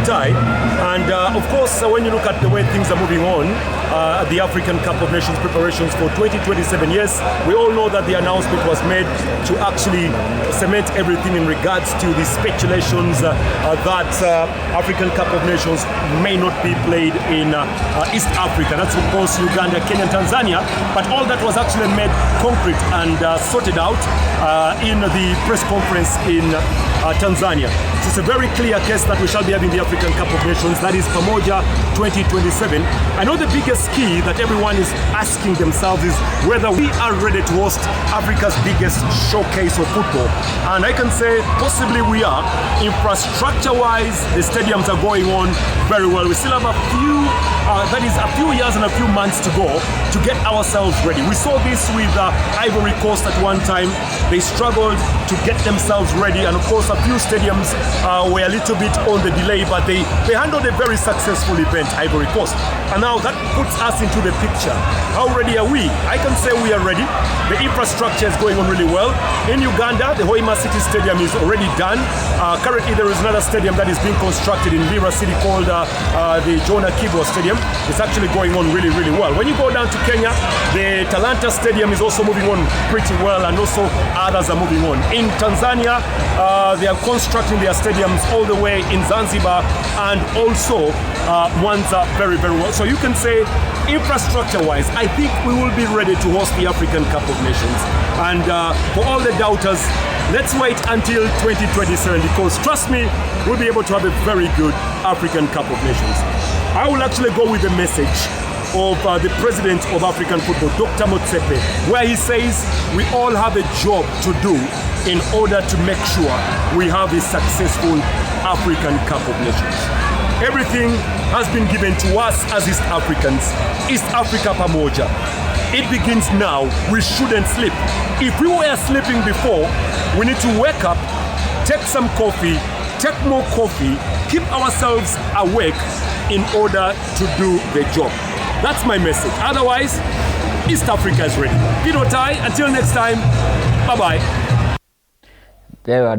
tie. And of course, when you look at the way things are moving on, the African Cup of Nations preparations for 2027, yes, we all know that the announcement was made to actually cement everything in regards to the speculations that African Cup of Nations may not be played in East Africa. That's of course Uganda, Kenya, and Tanzania. But all that was actually made concrete and sorted out in the press conference in Tanzania. So it's a very clear case that we shall be having the African Cup of Nations, that is Pamoja 2027. I know the biggest key that everyone is asking themselves is whether we are ready to host Africa's biggest showcase of football. And I can say possibly we are. Infrastructure-wise, the stadiums are going on very well. We still have a few years and a few months to go to get ourselves ready. We saw this with Ivory Coast at one time. They struggled to get themselves ready, and of course a few stadiums were a little bit on the delay, but they handled a very successful event, Ivory Coast. And now that puts us into the picture. How ready are we? I can say we are ready. The infrastructure is going on really well. In Uganda, the Hoima City Stadium is already done. Currently there is another stadium that is being constructed in Lira City called the Jonah Kibwa Stadium. It's actually going on really, really well. When you go down to Kenya, the Talanta Stadium is also moving on pretty well, and also others are moving on. In Tanzania, they are constructing their stadiums all the way in Zanzibar and also Mwanza very, very well. So you can say infrastructure-wise, I think we will be ready to host the African Cup of Nations. And for all the doubters, let's wait until 2027, because trust me, we'll be able to have a very good African Cup of Nations. I will actually go with the message of the president of African football, Dr. Motsepe, where he says we all have a job to do in order to make sure we have a successful African Cup of Nations. Everything has been given to us as East Africans. East Africa Pamoja. It begins now. We shouldn't sleep. If we were sleeping before, we need to wake up, take some coffee, take more coffee, keep ourselves awake in order to do the job. That's my message. Otherwise, East Africa is ready. Until next time, bye-bye. There are